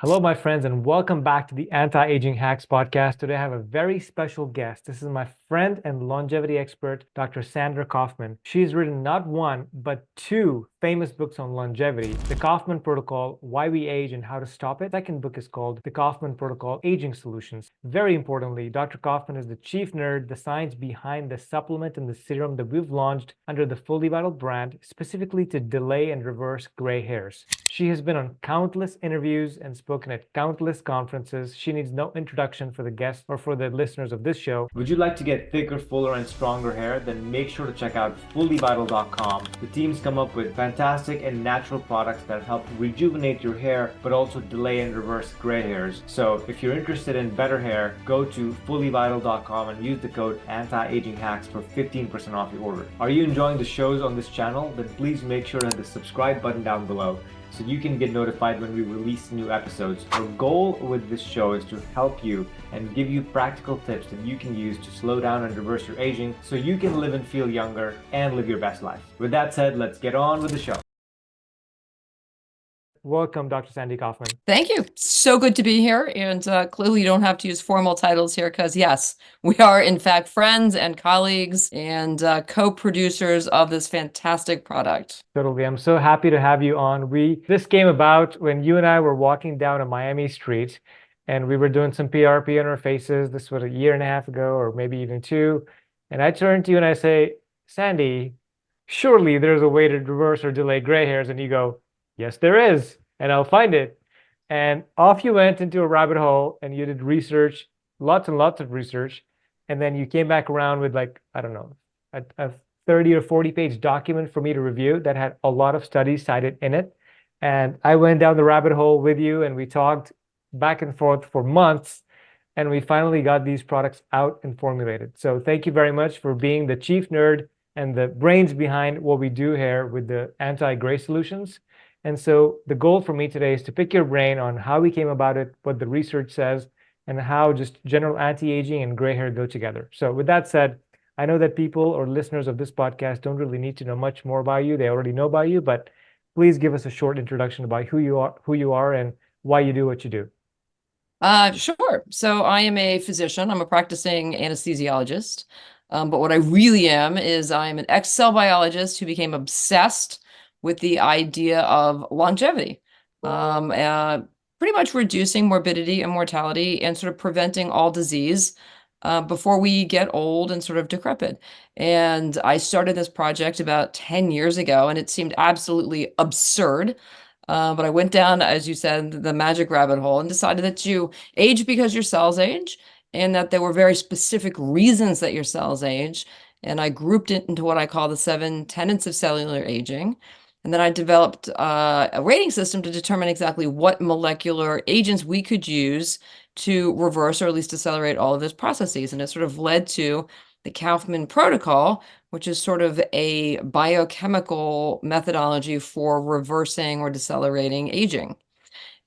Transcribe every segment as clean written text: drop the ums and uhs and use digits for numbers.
Hello, my friends, and welcome back to the Anti-Aging Hacks podcast. Today, I have a very special guest. This is my friend and longevity expert, Dr. Sandra Kaufmann. She's written not one, but two famous books on longevity: The Kaufmann Protocol, Why We Age and How to Stop It. The second book is called The Kaufmann Protocol, Aging Solutions. Very importantly, Dr. Kaufmann is the chief nerd, the science behind the supplement and the serum that we've launched under the Fully Vital brand, specifically to delay and reverse gray hairs. She has been on countless interviews and spoken at countless conferences. She needs no introduction for the guests or for the listeners of this show. Would you like to get thicker, fuller, and stronger hair? Then make sure to check out fullyvital.com. The team's come up with fantastic and natural products that help rejuvenate your hair, but also delay and reverse gray hairs. So if you're interested in better hair, go to fullyvital.com and use the code ANTIAGINGHACKS for 15% off your order. Are you enjoying the shows on this channel? Then please make sure to hit the subscribe button down below, so you can get notified when we release new episodes. Our goal with this show is to help you and give you practical tips that you can use to slow down and reverse your aging so you can live and feel younger and live your best life. With that said, let's get on with the show. Welcome, Dr. Sandy Kaufmann. Thank you. So good to be here. And clearly you don't have to use formal titles here because yes, we are in fact friends and colleagues and co-producers of this fantastic product. Totally. I'm so happy to have you on. This came about when you and I were walking down a Miami street and we were doing some PRP on our faces. This was a year and a half ago, or maybe even two. And I turned to you and I say, Sandy, surely there's a way to reverse or delay gray hairs. And you go, yes, there is, and I'll find it. And off you went into a rabbit hole and you did research, lots and lots of research. And then you came back around with, like, I don't know, a 30 or 40-page document for me to review that had a lot of studies cited in it. And I went down the rabbit hole with you and we talked back and forth for months. And we finally got these products out and formulated. So thank you very much for being the chief nerd and the brains behind what we do here with the anti-gray solutions. And so the goal for me today is to pick your brain on how we came about it, what the research says, and how just general anti-aging and gray hair go together. So with that said, I know that people or listeners of this podcast don't really need to know much more about you. They already know about you, but please give us a short introduction about who you are, and why you do what you do. Sure. So I am a physician. I'm a practicing anesthesiologist. But what I really am is I'm an ex-cell biologist who became obsessed with the idea of longevity, pretty much reducing morbidity and mortality and sort of preventing all disease before we get old and sort of decrepit. And I started this project about 10 years ago, and it seemed absolutely absurd. But I went down, as you said, the magic rabbit hole and decided that you age because your cells age, and that there were very specific reasons that your cells age. And I grouped it into what I call the 7 tenets of cellular aging. And then I developed a rating system to determine exactly what molecular agents we could use to reverse or at least accelerate all of those processes. And it sort of led to the Kaufmann protocol, which is sort of a biochemical methodology for reversing or decelerating aging.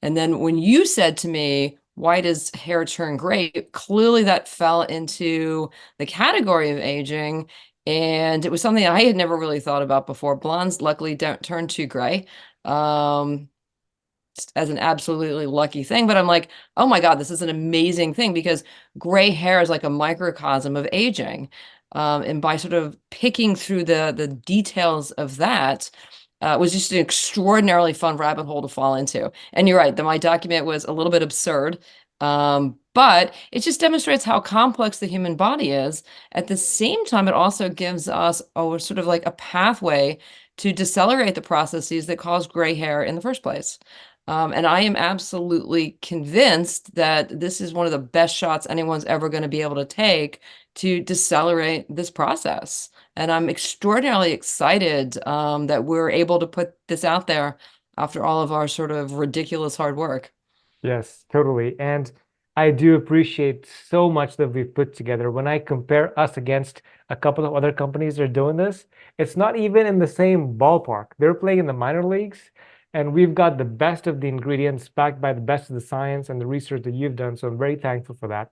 And then when you said to me, why does hair turn gray? Clearly that fell into the category of aging. And it was something I had never really thought about before. Blondes luckily don't turn too gray, as an absolutely lucky thing. But I'm like, oh my God, this is an amazing thing, because gray hair is like a microcosm of aging. And by sort of picking through the details of that, was just an extraordinarily fun rabbit hole to fall into. And you're right, that my document was a little bit absurd, but it just demonstrates how complex the human body is. At the same time, it also gives us sort of like a pathway to decelerate the processes that cause gray hair in the first place. And I am absolutely convinced that this is one of the best shots anyone's ever going to be able to take to decelerate this process. And I'm extraordinarily excited that we're able to put this out there after all of our sort of ridiculous hard work. Yes, totally. And I do appreciate so much that we've put together. When I compare us against a couple of other companies that are doing this, it's not even in the same ballpark. They're playing in the minor leagues, and we've got the best of the ingredients backed by the best of the science and the research that you've done. So I'm very thankful for that.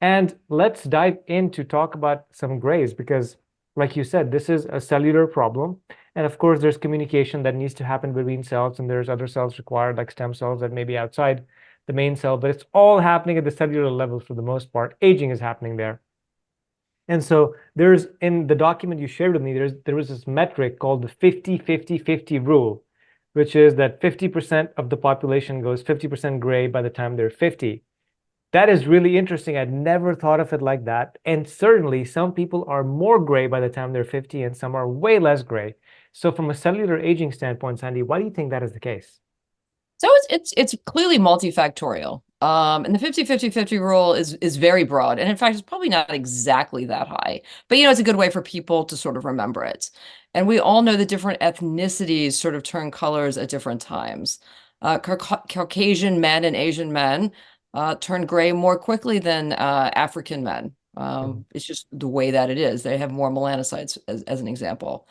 And let's dive in to talk about some grays, because, like you said, this is a cellular problem. And of course, there's communication that needs to happen between cells, and there's other cells required, like stem cells that may be outside the main cell, but it's all happening at the cellular level for the most part. Aging is happening there. And so there's in the document you shared with me, there was this metric called the 50-50-50 rule, which is that 50% of the population goes 50% gray by the time they're 50. That is really interesting. I'd never thought of it like that. And certainly some people are more gray by the time they're 50 and some are way less gray. So from a cellular aging standpoint, Sandy, why do you think that is the case? So it's clearly multifactorial. And the 50-50-50 rule is very broad. And in fact, it's probably not exactly that high. But it's a good way for people to sort of remember it. And we all know that different ethnicities sort of turn colors at different times. Caucasian men and Asian men turn gray more quickly than African men. Mhm. It's just the way that it is. They have more melanocytes, as an example.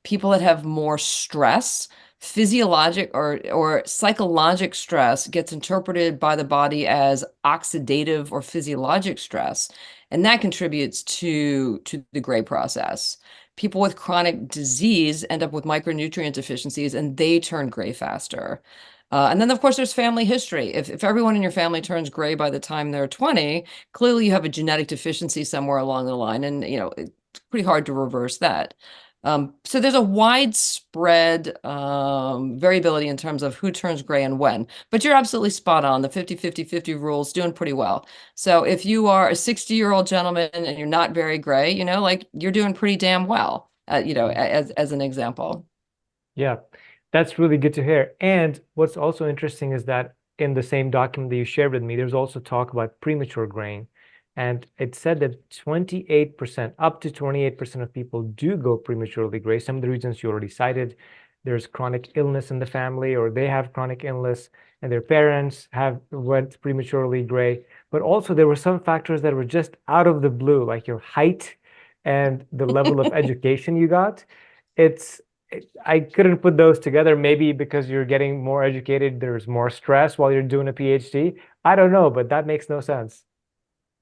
People that have more stress, physiologic or psychologic stress gets interpreted by the body as oxidative or physiologic stress, and that contributes to the gray process. People with chronic disease end up with micronutrient deficiencies, and they turn gray faster. And then, of course, there's family history. If everyone in your family turns gray by the time they're 20, clearly you have a genetic deficiency somewhere along the line, and it's pretty hard to reverse that. So there's a widespread variability in terms of who turns gray and when. But you're absolutely spot on. The 50-50-50 rule is doing pretty well. So if you are a 60-year-old gentleman and you're not very gray, like you're doing pretty damn well, as an example. Yeah, that's really good to hear. And what's also interesting is that in the same document that you shared with me, there's also talk about premature graying. And it said that 28%, up to 28% of people do go prematurely gray. Some of the reasons you already cited, there's chronic illness in the family, or they have chronic illness, and their parents have went prematurely gray. But also there were some factors that were just out of the blue, like your height and the level of education you got. It's I couldn't put those together. Maybe because you're getting more educated, there's more stress while you're doing a PhD. I don't know, but that makes no sense.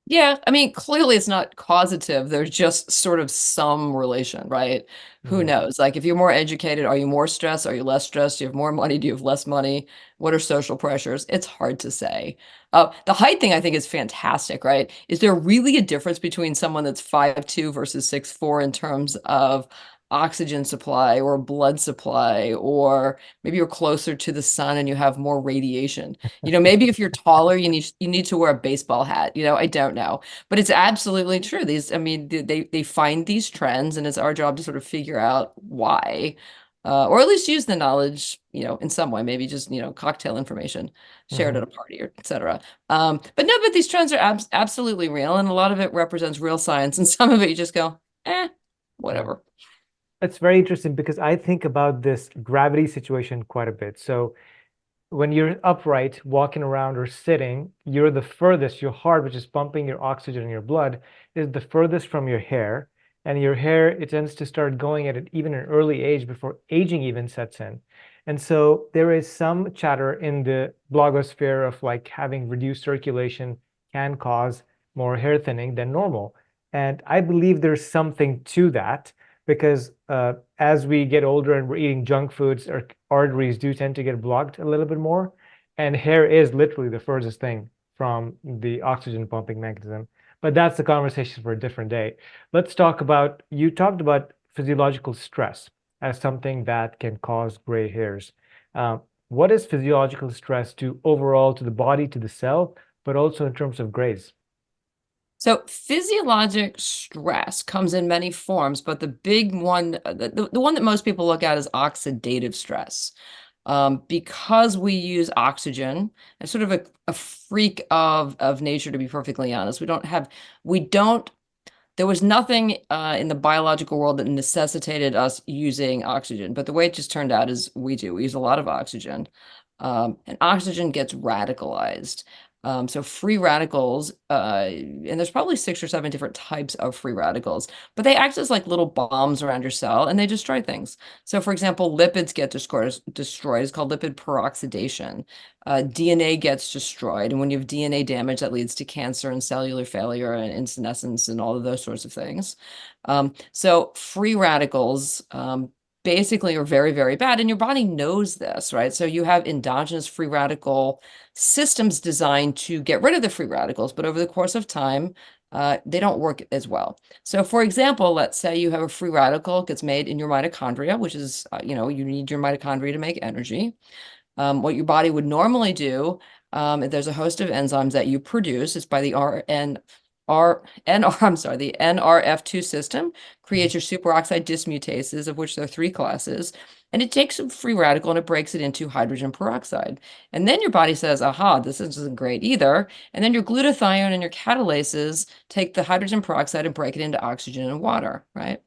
Yeah, I mean, clearly it's not causative. There's just sort of some relation, right? Who Mhm. knows? Like, if you're more educated, are you more stressed? Are you less stressed? Do you have more money? Do you have less money? What are social pressures? It's hard to say. The height thing I think is fantastic, right? Is there really a difference between someone that's 5'2" versus 6'4" in terms of oxygen supply or blood supply, or maybe you're closer to the sun and you have more radiation? Maybe if you're taller, you need to wear a baseball hat. I don't know, but it's absolutely true. I mean, they find these trends, and it's our job to sort of figure out why, or at least use the knowledge, in some way. Maybe just cocktail information shared at Mhm. a party or etc. But no, but these trends are absolutely real, and a lot of it represents real science, and some of it you just go, Yeah. whatever. That's very interesting because I think about this gravity situation quite a bit. So when you're upright, walking around or sitting, you're the furthest, your heart, which is pumping your oxygen in your blood, is the furthest from your hair. And your hair, it tends to start going at even an early age before aging even sets in. And so there is some chatter in the blogosphere of like having reduced circulation can cause more hair thinning than normal. And I believe there's something to that because as we get older and we're eating junk foods, our arteries do tend to get blocked a little bit more. And hair is literally the furthest thing from the oxygen pumping mechanism. But that's the conversation for a different day. Let's talk about, you talked about physiological stress as something that can cause gray hairs. Uh, what is physiological stress to overall to the body, to the cell, but also in terms of grays? So physiologic stress comes in many forms, but the big one, the one that most people look at is oxidative stress. Because we use oxygen, it's sort of a freak of nature, to be perfectly honest. We don't, there was nothing in the biological world that necessitated us using oxygen, but the way it just turned out is we do. We use a lot of oxygen, and oxygen gets radicalized. So free radicals, and there's probably 6 or 7 different types of free radicals, but they act as like little bombs around your cell and they destroy things. So for example, lipids get destroyed. It's called lipid peroxidation. DNA gets destroyed. And when you have DNA damage, that leads to cancer and cellular failure and senescence and all of those sorts of things. So free radicals, basically are very, very bad. And your body knows this, right? So you have endogenous free radical systems designed to get rid of the free radicals, but over the course of time, they don't work as well. So for example, let's say you have a free radical gets made in your mitochondria, which is, you need your mitochondria to make energy. What your body would normally do, there's a host of enzymes that you produce. It's by the the NRF2 system, creates your superoxide dismutases, of which there are three classes. And it takes a free radical and it breaks it into hydrogen peroxide. And then your body says, aha, this isn't great either. And then your glutathione and your catalases take the hydrogen peroxide and break it into oxygen and water, right?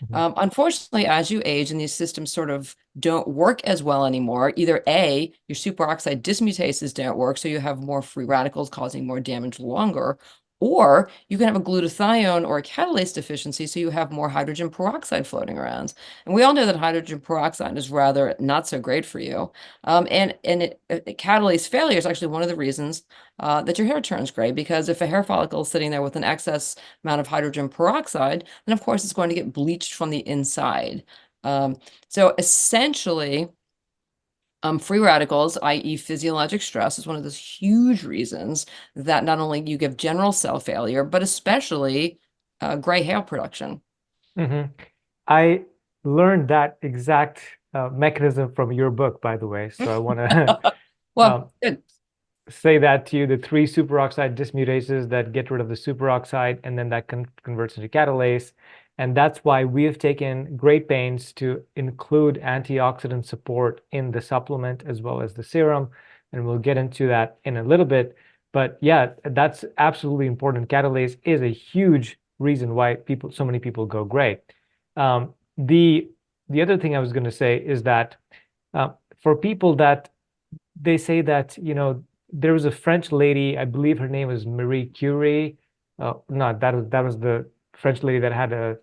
Mhm. Unfortunately, as you age and these systems sort of don't work as well anymore, either A, your superoxide dismutases don't work, so you have more free radicals causing more damage longer, or you can have a glutathione or a catalase deficiency, so you have more hydrogen peroxide floating around. And we all know that hydrogen peroxide is rather not so great for you. Catalase failure is actually one of the reasons that your hair turns gray, because if a hair follicle is sitting there with an excess amount of hydrogen peroxide, then of course it's going to get bleached from the inside. So essentially, free radicals, i.e. physiologic stress, is one of those huge reasons that not only you give general cell failure, but especially gray hair production. Mhm. I learned that exact mechanism from your book, by the way. So I want to Well, um, good. say that to you, the three superoxide dismutases that get rid of the superoxide, and then that converts into catalase. And that's why we have taken great pains to include antioxidant support in the supplement as well as the serum. And we'll get into that in a little bit. But yeah, that's absolutely important. Catalase is a huge reason why so many people go gray. Um, the the other thing I was going to say is that for people that they say that, there was a French lady, I believe her name was Marie Curie. No, that was the French lady that had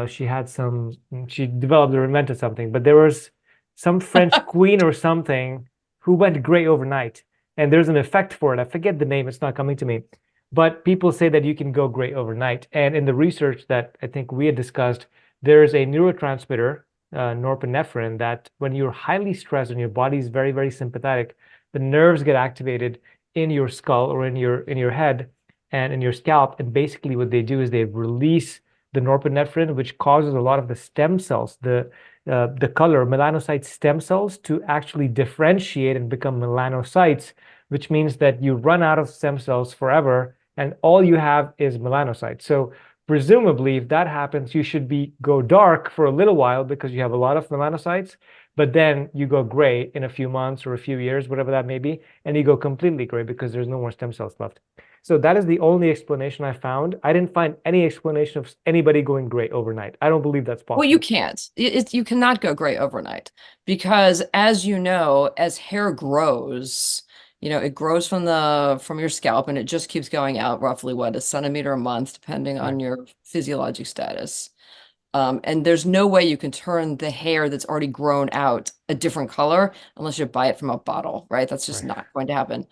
she developed or invented something, but there was some French queen or something who went gray overnight, and there's an effect for it. I forget the name; it's not coming to me. But people say that you can go gray overnight, and in the research that I think we had discussed, there is a neurotransmitter, norepinephrine, that when you're highly stressed and your body is very, very sympathetic, the nerves get activated in your skull or in your head and in your scalp. And basically what they do is they release the norepinephrine, which causes a lot of the stem cells, the color melanocyte stem cells, to actually differentiate and become melanocytes, which means that you run out of stem cells forever and all you have is melanocytes. So presumably, if that happens, you should go dark for a little while because you have a lot of melanocytes, but then you go gray in a few months or a few years, whatever that may be, and you go completely gray because there's no more stem cells left. So that is the only explanation I found. I didn't find any explanation of anybody going gray overnight. I don't believe that's Well, you possible. can't. You cannot go gray overnight because, as you know, as hair grows, it grows from your scalp and it just keeps going out roughly what, a centimeter a month, depending Right. on your physiologic status. And there's no way you can turn the hair that's already grown out a different color unless you buy it from a bottle, right? That's just Right. not going to happen.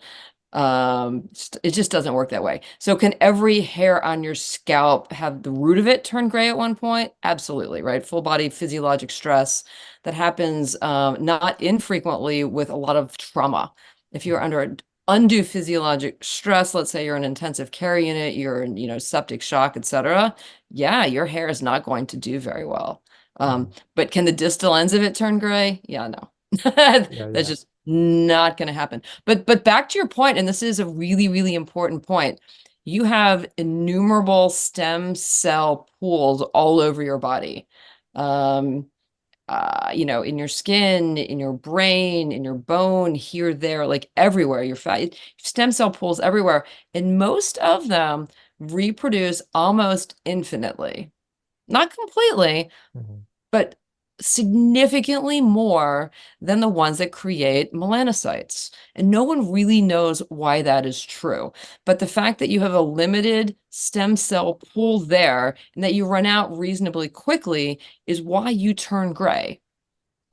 It just doesn't work that way. So can every hair on your scalp have the root of it turn gray at one point? Absolutely, right? Full body physiologic stress that happens not infrequently with a lot of trauma. If you're under undue physiologic stress, let's say you're in an intensive care unit, you're in, septic shock, etc. Yeah, your hair is not going to do very well. Mhm. But can the distal ends of it turn gray? Yeah, no. Yeah, That's yeah. just not going to happen. But back to your point, and this is a really, really important point. You have innumerable stem cell pools all over your body. Um, in your skin, in your brain, in your bone, here, there, like everywhere. Your fat stem cell pools everywhere. And most of them reproduce almost infinitely. Not completely, Mhm. but significantly more than the ones that create melanocytes. And no one really knows why that is true. But the fact that you have a limited stem cell pool there and that you run out reasonably quickly is why you turn gray,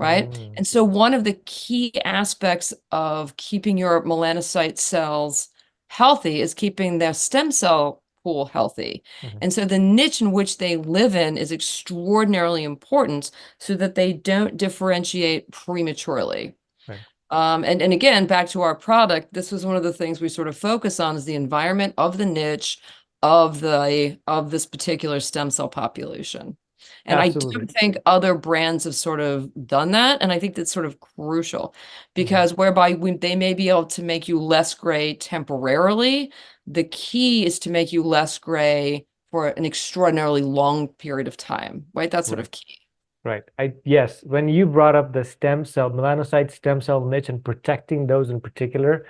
right? Mm. And so one of the key aspects of keeping your melanocyte cells healthy is keeping their stem cell pool healthy. Mhm. And so the niche in which they live in is extraordinarily important so that they don't differentiate prematurely. Right. And again, back to our product, this was one of the things we sort of focus on is the environment of the niche of this particular stem cell population. And I Absolutely. don't think other brands have sort of done that. And I think that's sort of crucial Mhm. because whereby they may be able to make you less gray temporarily, the key is to make you less gray for an extraordinarily long period of time, right? That's sort Right. of key. Right. Yes, when you brought up the stem cell, melanocyte stem cell niche and protecting those in particular,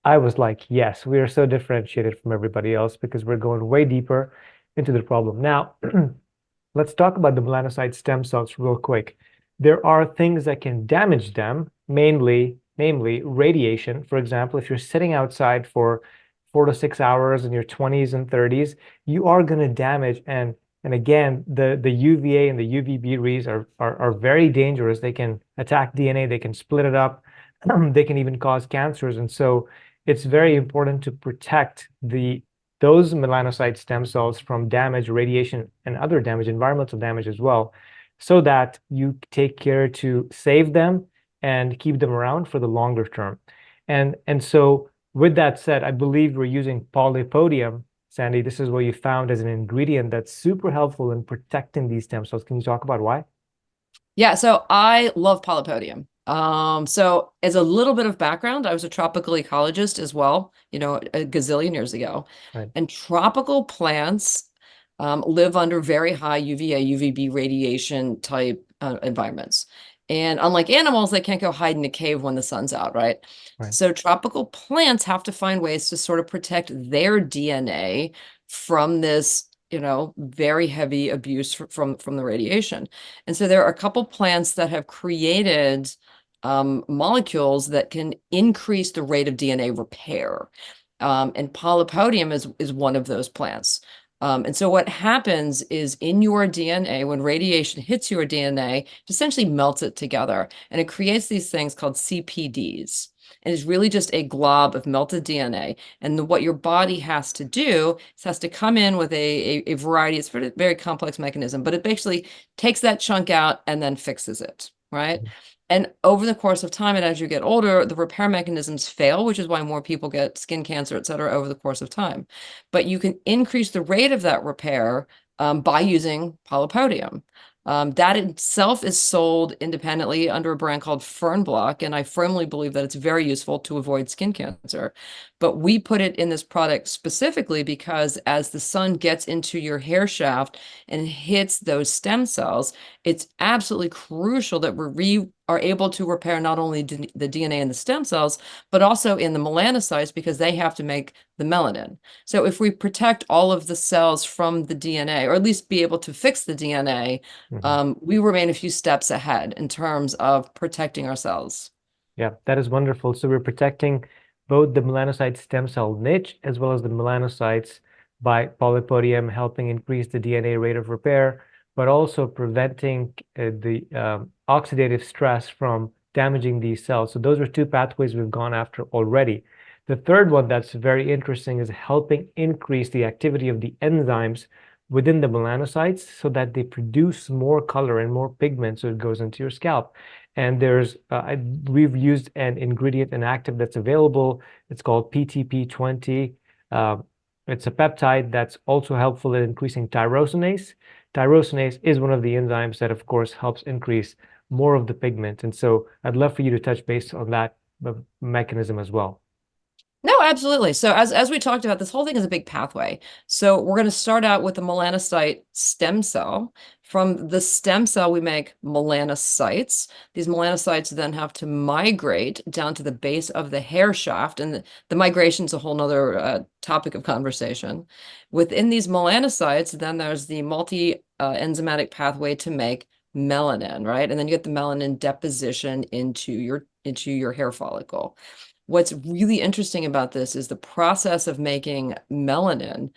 I was like, yes, we are so differentiated from everybody else because we're going way deeper into the problem. Now, let's talk about the melanocyte stem cells real quick. There are things that can damage them, namely radiation. For example, if you're sitting outside for 4 to 6 hours in your 20s and 30s, you are going to damage and again, the UVA and the UVB rays are very dangerous. They can attack DNA, they can split it up, they can even cause cancers. And so it's very important to protect those melanocyte stem cells from damage, radiation, and other damage, environmental damage as well, so that you take care to save them and keep them around for the longer term. And so with that said, I believe we're using polypodium. Sandy, this is what you found as an ingredient that's super helpful in protecting these stem cells. Can you talk about why? Yeah, so I love polypodium. So as a little bit of background, I was a tropical ecologist as well, a gazillion years ago. Right. And tropical plants live under very high UVA, UVB radiation type environments. And unlike animals, they can't go hide in a cave when the sun's out, right? Right. So tropical plants have to find ways to sort of protect their DNA from this, very heavy abuse from the radiation. And so there are a couple plants that have created molecules that can increase the rate of DNA repair. And polypodium is one of those plants. And so what happens is in your DNA, when radiation hits your DNA, it essentially melts it together and it creates these things called CPDs. And it's really just a glob of melted DNA. And what your body has to do is has to come in with a variety, it's a very complex mechanism, but it basically takes that chunk out and then fixes it, right? And over the course of time, and as you get older, the repair mechanisms fail, which is why more people get skin cancer, et cetera, over the course of time. But you can increase the rate of that repair by using polypodium. That itself is sold independently under a brand called Fernblock, and I firmly believe that it's very useful to avoid skin cancer. But we put it in this product specifically because as the sun gets into your hair shaft and hits those stem cells, it's absolutely crucial that we are able to repair not only the DNA in the stem cells, but also in the melanocytes because they have to make the melanin. So if we protect all of the cells from the DNA, or at least be able to fix the DNA, Mhm. we remain a few steps ahead in terms of protecting our cells. Yeah, that is wonderful. So we're protecting both the melanocyte stem cell niche as well as the melanocytes by polypodium, helping increase the DNA rate of repair, but also preventing the oxidative stress from damaging these cells. So those are two pathways we've gone after already. The third one that's very interesting is helping increase the activity of the enzymes within the melanocytes so that they produce more color and more pigment so it goes into your scalp. And we've used an ingredient, an active that's available. It's called PTP20. Uh, it's a peptide that's also helpful in increasing tyrosinase. Tyrosinase is one of the enzymes that, of course, helps increase more of the pigment. And so I'd love for you to touch base on that mechanism as well. No, absolutely. So as we talked about, this whole thing is a big pathway. So we're going to start out with the melanocyte stem cell. From the stem cell, we make melanocytes. These melanocytes then have to migrate down to the base of the hair shaft, and the migration is a whole nother topic of conversation. Within these melanocytes, then there's the multi-enzymatic pathway to make melanin, right? And then you get the melanin deposition into your hair follicle. What's really interesting about this is the process of making melanin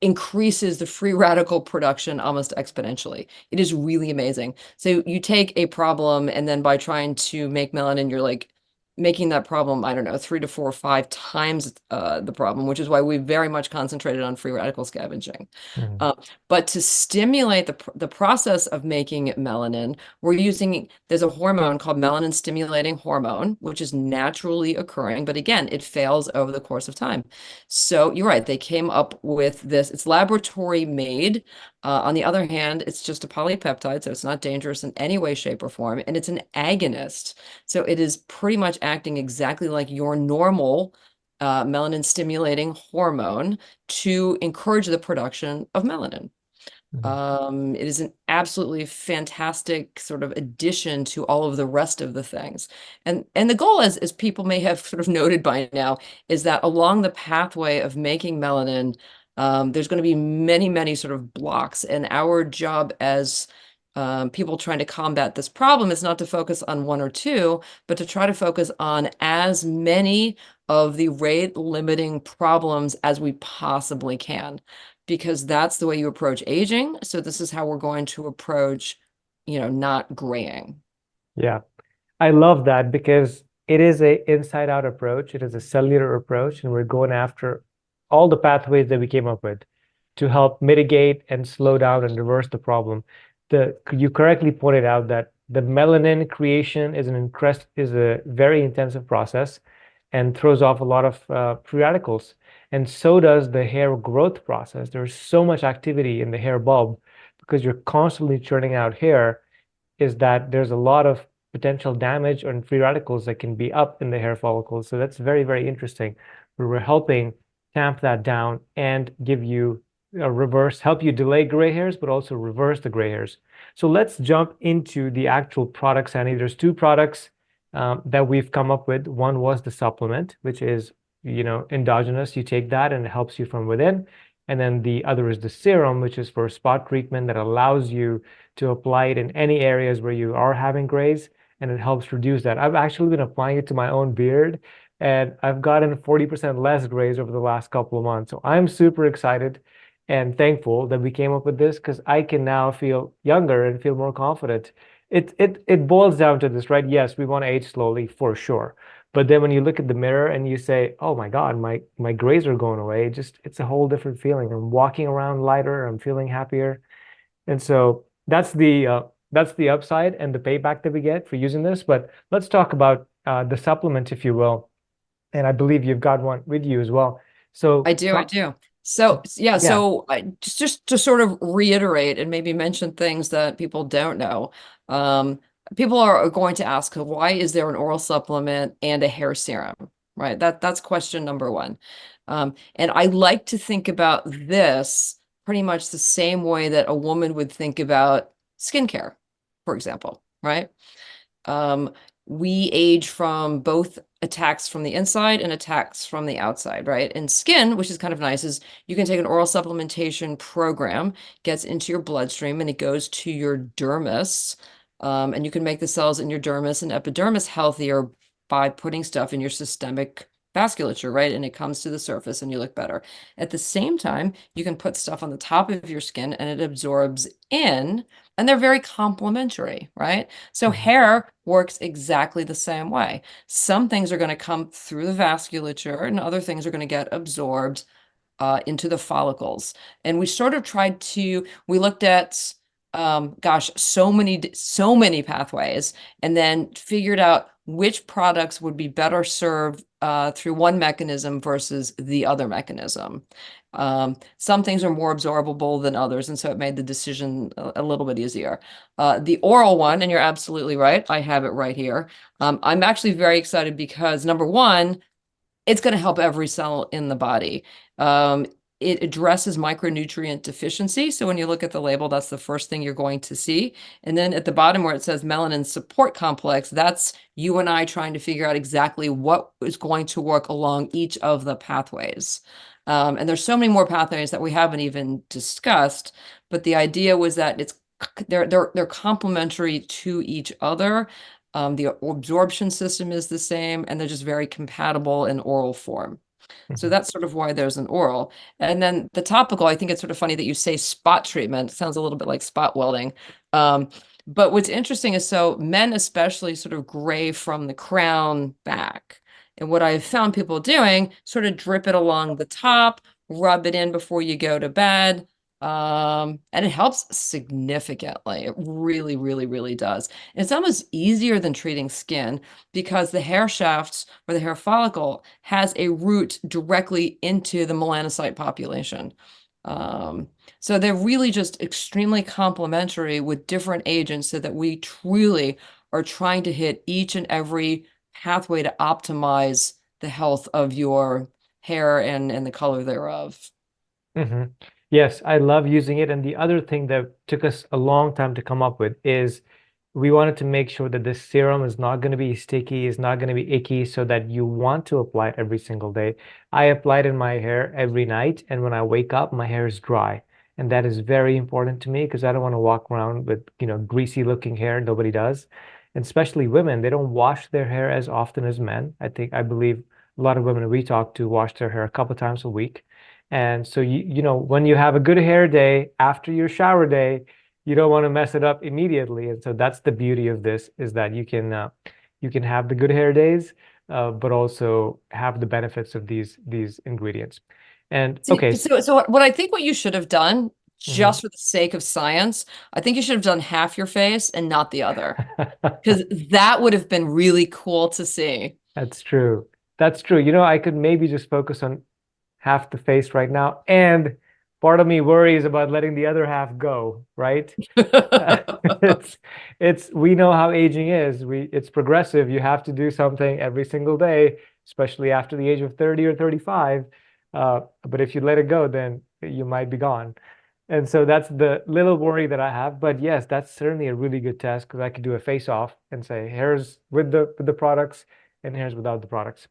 increases the free radical production almost exponentially. It is really amazing. So you take a problem and then by trying to make melanin, you're like making that problem, I don't know, 3 to 4 or 5 times the problem, which is why we very much concentrated on free radical scavenging. Mhm. Uh, but to stimulate the process of making melanin, there's a hormone called melanin stimulating hormone, which is naturally occurring, but again, it fails over the course of time. So you're right, they came up with this. It's laboratory made. On the other hand, it's just a polypeptide, so it's not dangerous in any way, shape, or form, and it's an agonist. So it is pretty much acting exactly like your normal melanin stimulating hormone to encourage the production of melanin. Mhm. It is an absolutely fantastic sort of addition to all of the rest of the things. And the goal, as people may have sort of noted by now, is that along the pathway of making melanin, there's going to be many, many sort of blocks. And our job as people trying to combat this problem is not to focus on one or two, but to try to focus on as many of the rate limiting problems as we possibly can, because that's the way you approach aging. So this is how we're going to approach, not graying. Yeah. I love that because it is a inside out approach. It is a cellular approach, and we're going after all the pathways that we came up with to help mitigate and slow down and reverse the problem. You correctly pointed out that the melanin creation is a very intensive process and throws off a lot of free radicals. And so does the hair growth process. There's so much activity in the hair bulb because you're constantly churning out hair is that there's a lot of potential damage on free radicals that can be up in the hair follicles. So that's very, very interesting. Where we're helping tamp that down and give you a reverse, help you delay gray hairs, but also reverse the gray hairs. So let's jump into the actual products, Annie. There's two products that we've come up with. One was the supplement, which is, endogenous. You take that and it helps you from within. And then the other is the serum, which is for spot treatment that allows you to apply it in any areas where you are having grays, and it helps reduce that. I've actually been applying it to my own beard, and I've gotten 40% less grays over the last couple of months. So I'm super excited and thankful that we came up with this because I can now feel younger and feel more confident. It boils down to this, right? Yes, we want to age slowly for sure. But then when you look at the mirror and you say, "Oh my God, my grays are going away," it's a whole different feeling. I'm walking around lighter, I'm feeling happier. And so that's the upside and the payback that we get for using this. But let's talk about the supplement, if you will. And I believe you've got one with you as well. So I do, I talk, do. So yeah, yeah. so just to sort of reiterate and maybe mention things that people don't know. People are going to ask, why is there an oral supplement and a hair serum? Right? That's question number one. And I like to think about this pretty much the same way that a woman would think about skincare, for example, right? Um, we age from both attacks from the inside and attacks from the outside, right? And skin, which is kind of nice, is you can take an oral supplementation program, gets into your bloodstream, and it goes to your dermis. And you can make the cells in your dermis and epidermis healthier by putting stuff in your systemic vasculature, right? And it comes to the surface and you look better. At the same time, you can put stuff on the top of your skin and it absorbs in, and they're very complementary, right? So Mhm. hair works exactly the same way. Some things are going to come through the vasculature and other things are going to get absorbed into the follicles. And we sort of we looked at, gosh, so many pathways, and then figured out which products would be better served through one mechanism versus the other mechanism. Some things are more absorbable than others, and so it made the decision a little bit easier. The oral one, and you're absolutely right, I have it right here. I'm actually very excited because number one, it's going to help every cell in the body. Um, it addresses micronutrient deficiency. So when you look at the label, that's the first thing you're going to see. And then at the bottom where it says melanin support complex, that's you and I trying to figure out exactly what is going to work along each of the pathways. And there's so many more pathways that we haven't even discussed, but the idea was that they're complementary to each other. The absorption system is the same, and they're just very compatible in oral form. So Mhm. that's sort of why there's an oral. And then the topical, I think it's sort of funny that you say spot treatment. It sounds a little bit like spot welding. Um, But what's interesting is so men especially sort of gray from the crown back. And what I've found people doing, sort of drip it along the top, rub it in before you go to bed. And it helps significantly. It really, really, really does. And it's almost easier than treating skin because the hair shafts or the hair follicle has a root directly into the melanocyte population. Um, so they're really just extremely complementary with different agents so that we truly are trying to hit each and every pathway to optimize the health of your hair and the color thereof. Hmm. Yes, I love using it. And the other thing that took us a long time to come up with is we wanted to make sure that this serum is not going to be sticky, is not going to be icky, so that you want to apply it every single day. I apply it in my hair every night, and when I wake up, my hair is dry. And that is very important to me because I don't want to walk around with, greasy looking hair. Nobody does. And especially women, they don't wash their hair as often as men. I believe a lot of women we talk to wash their hair a couple times a week. And so when you have a good hair day after your shower day, you don't want to mess it up immediately. And so that's the beauty of this is that you can have the good hair days, but also have the benefits of these ingredients. And See, okay. so what I think what you should have done, Mhm. just for the sake of science, I think you should have done half your face and not the other, because that would have been really cool to see. That's true. That's true. I could maybe just focus on half the face right now, and part of me worries about letting the other half go, right? Uh, it's we know how aging is. It's progressive. You have to do something every single day, especially after the age of 30 or 35. But if you let it go, then you might be gone. And so that's the little worry that I have. But yes, that's certainly a really good test because I could do a face off and say, here's with the products and here's without the products.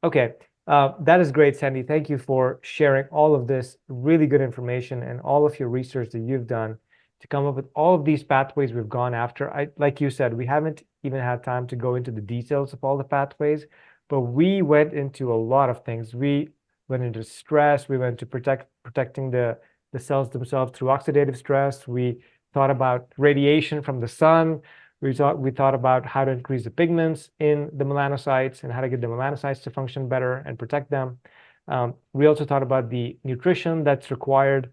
Okay, that is great, Sandy. Thank you for sharing all of this really good information and all of your research that you've done to come up with all of these pathways we've gone after. Like you said, we haven't even had time to go into the details of all the pathways, but we went into a lot of things. We went into stress. We went to protecting the cells themselves through oxidative stress. We thought about radiation from the sun. We thought about how to increase the pigments in the melanocytes and how to get the melanocytes to function better and protect them. We also thought about the nutrition that's required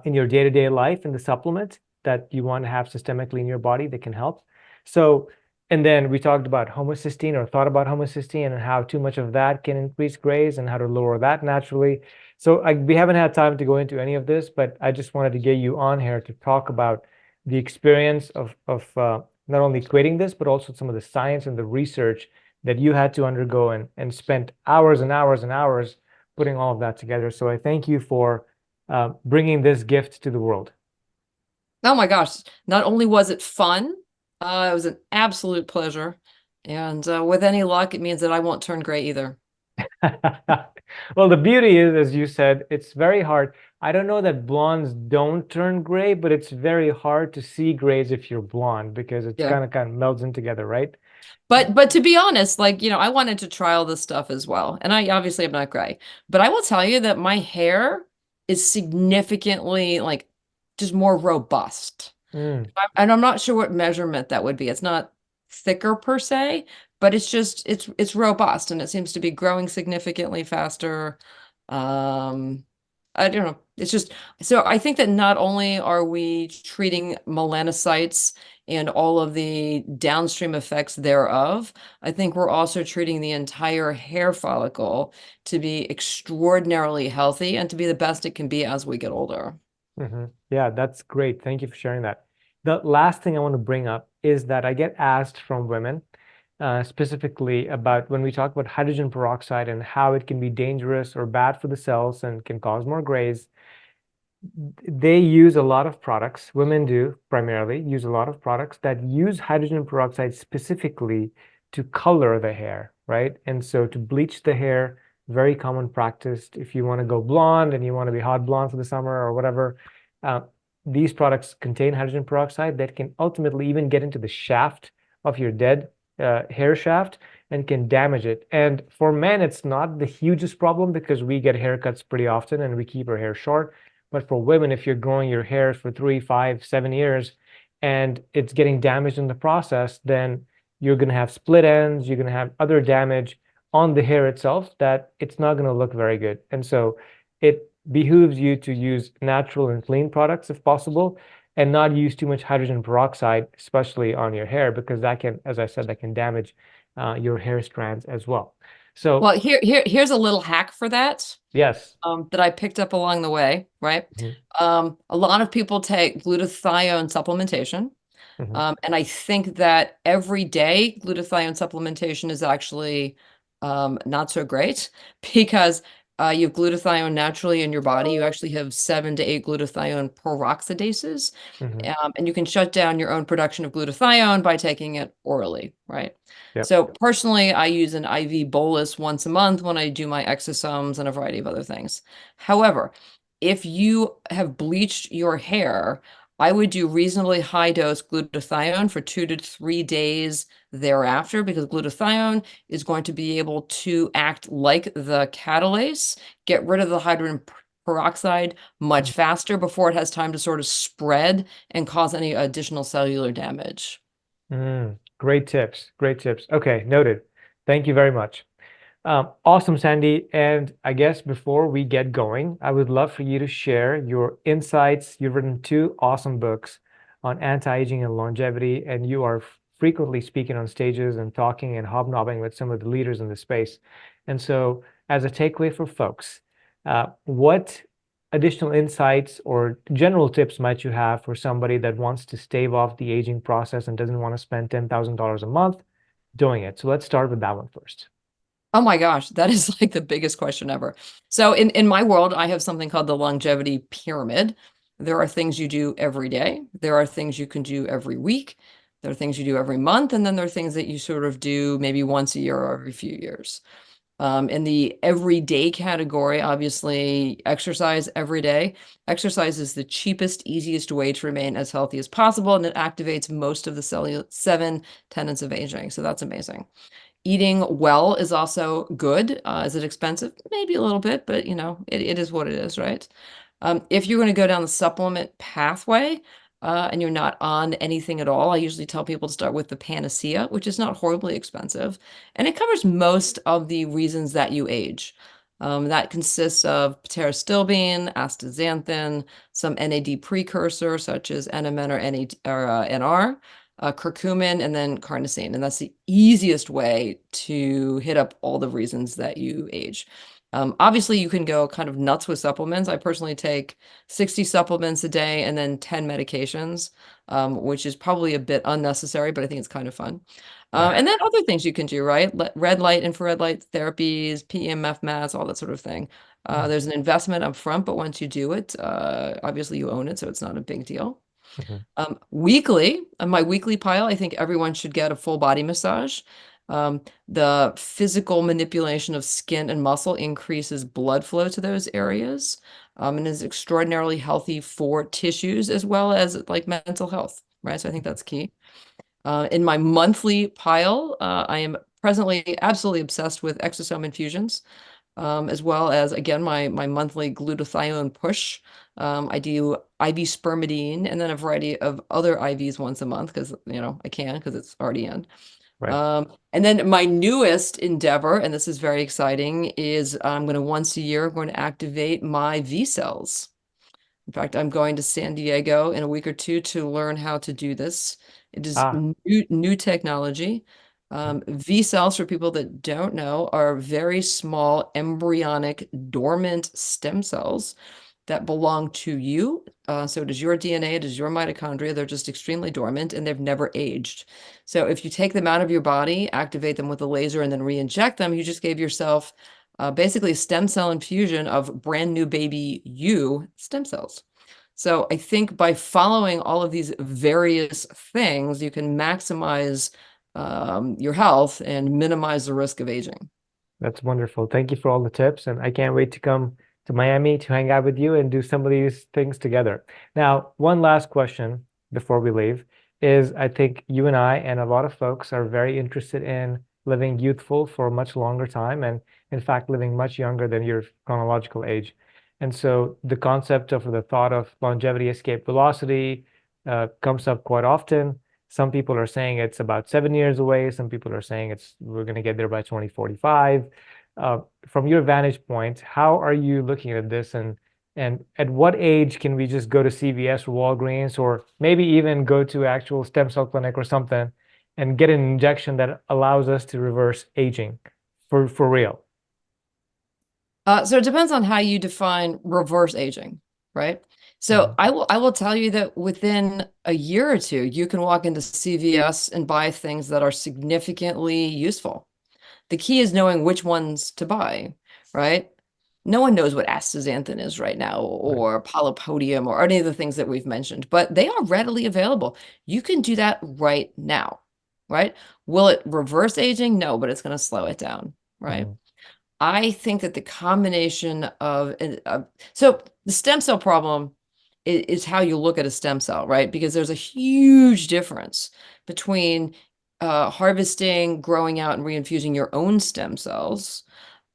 in your day-to-day life and the supplement that you want to have systemically in your body that can help. So, and then we talked about homocysteine or thought about homocysteine and how too much of that can increase grays and how to lower that naturally. So we haven't had time to go into any of this, but I just wanted to get you on here to talk about the experience of not only creating this, but also some of the science and the research that you had to undergo and spent hours and hours and hours putting all of that together. So I thank you for bringing this gift to the world. Oh my gosh, not only was it fun, it was an absolute pleasure. And with any luck, it means that I won't turn gray either. Well, the beauty is, as you said, it's very hard. I don't know that blondes don't turn gray, but it's very hard to see grays if you're blonde because it's Yeah. kind of melds in together, right? But to be honest, like, I wanted to try all this stuff as well. And I obviously am not gray. But I will tell you that my hair is significantly like just more robust. Mm, And I'm not sure what measurement that would be. It's not thicker per se, but it's robust and it seems to be growing significantly faster. Um, I don't know. It's just so I think that not only are we treating melanocytes and all of the downstream effects thereof, I think we're also treating the entire hair follicle to be extraordinarily healthy and to be the best it can be as we get older. Yeah, that's great. Thank you for sharing that. The last thing I want to bring up is that I get asked from women, specifically about when we talk about hydrogen peroxide and how it can be dangerous or bad for the cells and can cause more grays. They use a lot of products, women do primarily use a lot of products that use hydrogen peroxide specifically to color the hair, right? And so to bleach the hair, very common practice. If you want to go blonde and you want to be hot blonde for the summer or whatever, uh, these products contain hydrogen peroxide that can ultimately even get into the shaft of your dead hair shaft and can damage it. And for men, it's not the hugest problem because we get haircuts pretty often and we keep our hair short. But for women, if you're growing your hair for 3, 5, 7 years, and it's getting damaged in the process, then you're going to have split ends, you're going to have other damage on the hair itself that it's not going to look very good. And so it behooves you to use natural and clean products if possible, and not use too much hydrogen peroxide, especially on your hair, because that can, as I said, that can damage your hair strands as well. So Well, here's a little hack for that. yes. That I picked up along the way, right? Mhm, A lot of people take glutathione supplementation. mhm, And I think that every day glutathione supplementation is actually not so great because you have glutathione naturally in your body. You actually have 7 to 8 glutathione peroxidases, mhm. and you can shut down your own production of glutathione by taking it orally, right? Yep. So personally, I use an IV bolus once a month when I do my exosomes and a variety of other things. However, if you have bleached your hair, I would do reasonably high dose glutathione for 2 to 3 days thereafter, because glutathione is going to be able to act like the catalase, get rid of the hydrogen peroxide much faster before it has time to sort of spread and cause any additional cellular damage. Great tips. Great tips. Okay, noted. Thank you very much. Awesome, Sandy. And I guess before we get going, I would love for you to share your insights. You've written two awesome books on anti-aging and longevity, and you are frequently speaking on stages and talking and hobnobbing with some of the leaders in the space. And so, as a takeaway for folks, what additional insights or general tips might you have for somebody that wants to stave off the aging process and doesn't want to spend $10,000 a month doing it? So let's start with that one first. Oh my gosh, that is like the biggest question ever. So in my world, I have something called the longevity pyramid. There are things you do every day. There are things you can do every week. There are things you do every month. And then there are things that you sort of do maybe once a year or every few years. In the everyday category, obviously, exercise every day. Exercise is the cheapest, easiest way to remain as healthy as possible, and it activates most of the 7 tenets of aging. So that's amazing. Eating well is also good. Is it expensive? Maybe a little bit, but it is what it is, right? If you're going to go down the supplement pathway, and you're not on anything at all, I usually tell people to start with the Panacea, which is not horribly expensive, and it covers most of the reasons that you age. That consists of pterostilbene, astaxanthin, some NAD precursor such as NMN or NR, curcumin, and then carnosine. And that's the easiest way to hit up all the reasons that you age. Obviously, you can go kind of nuts with supplements. I personally take 60 supplements a day and then 10 medications, which is probably a bit unnecessary, but I think it's kind of fun. Yeah. And then other things you can do, right? Red light, infrared light therapies, PEMF mats, all that sort of thing. Mm, There's an investment up front, but once you do it, obviously you own it, so it's not a big deal. mhm. Weekly, on my weekly pile, I think everyone should get a full body massage. The physical manipulation of skin and muscle increases blood flow to those areas, and is extraordinarily healthy for tissues as well as like mental health, right? So I think that's key. In my monthly pile, I am presently absolutely obsessed with exosome infusions, as well as, again, my monthly glutathione push. I do IV spermidine and then a variety of other IVs once a month because, I can because it's already in. Right. And then my newest endeavor, and this is very exciting, is I'm going to once a year going to activate my V cells. In fact, I'm going to San Diego in a week or two to learn how to do this. It is Ah. new technology. Mhm. V cells, for people that don't know, are very small embryonic dormant stem cells that belong to you. So it is your DNA, it is your mitochondria. They're just extremely dormant and they've never aged. So if you take them out of your body, activate them with a laser, and then re-inject them, you just gave yourself basically a stem cell infusion of brand new baby you stem cells. So I think by following all of these various things, you can maximize your health and minimize the risk of aging. That's wonderful. Thank you for all the tips, and I can't wait to come to Miami to hang out with you and do some of these things together. Now, one last question before we leave is I think you and I and a lot of folks are very interested in living youthful for a much longer time, and in fact, living much younger than your chronological age. And so the concept of the thought of longevity, escape velocity, comes up quite often. Some people are saying it's about 7 years away. Some people are saying we're going to get there by 2045. From your vantage point, how are you looking at this, and at what age can we just go to CVS or Walgreens, or maybe even go to actual stem cell clinic or something and get an injection that allows us to reverse aging for real? So it depends on how you define reverse aging, right? So Mhm. I will tell you that within a year or two, you can walk into CVS and buy things that are significantly useful. The key is knowing which ones to buy, right? No one knows what astaxanthin is right now, Right. or polypodium, or any of the things that we've mentioned, but they are readily available. You can do that right now, right? Will it reverse aging? No, but it's going to slow it down, right? Mhm. I think that the combination so the stem cell problem is how you look at a stem cell, right? Because there's a huge difference between harvesting, growing out, and reinfusing your own stem cells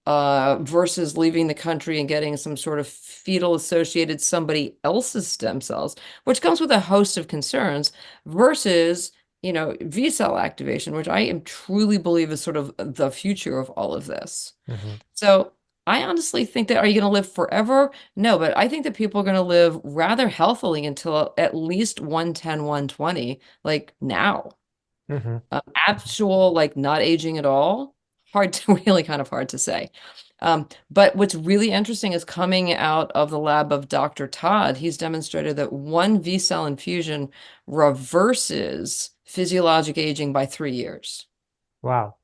versus leaving the country and getting some sort of fetal associated somebody else's stem cells, which comes with a host of concerns, versus, V cell activation, which I am truly believe is sort of the future of all of this. Mhm. So I honestly think that, are you going to live forever? No, but I think that people are going to live rather healthily until at least 110, 120, like now. Mhm. Actual, like not aging at all, hard to really kind of hard to say. But what's really interesting is coming out of the lab of Dr. Todd, he's demonstrated that one V cell infusion reverses physiologic aging by 3 years. Wow.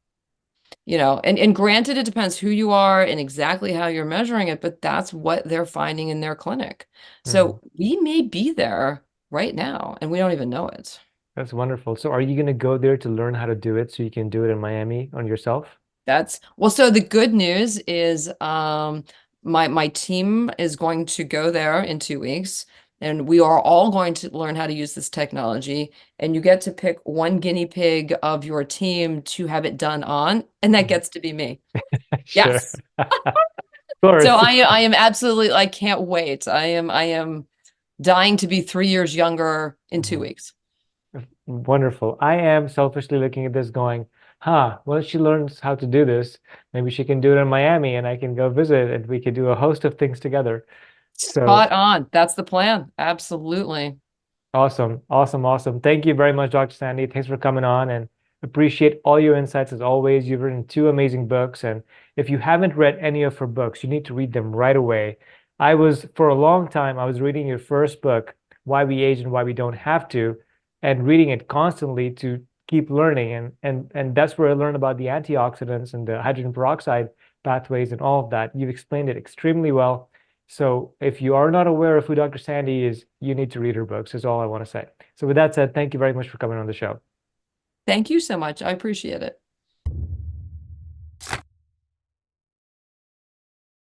And granted, it depends who you are and exactly how you're measuring it, but that's what they're finding in their clinic. Mhm. So we may be there right now and we don't even know it. That's wonderful. So are you going to go there to learn how to do it so you can do it in Miami on yourself? That's well, so the good news is my team is going to go there in 2 weeks, and we are all going to learn how to use this technology, and you get to pick one guinea pig of your team to have it done on, and that Mhm. gets to be me. Sure. Yes. Of So course. I am absolutely, I can't wait. I am dying to be 3 years younger in two Mhm. weeks. Wonderful. I am selfishly looking at this going, huh, once she learns how to do this, maybe she can do it in Miami and I can go visit and we could do a host of things together. So Spot on. That's the plan. Absolutely. awesome, awesome, awesome. Thank you very much, Dr. Sandy. Thanks for coming on and appreciate all your insights as always. You've written two amazing books, and if you haven't read any of her books, you need to read them right away. For a long time, I was reading your first book, Why We Age and Why We Don't Have to, and reading it constantly to keep learning. And that's where I learned about the antioxidants and the hydrogen peroxide pathways and all of that. You've explained it extremely well. So if you are not aware of who Dr. Sandy is, you need to read her books, is all I want to say. So with that said, thank you very much for coming on the show. Thank you so much. I appreciate it.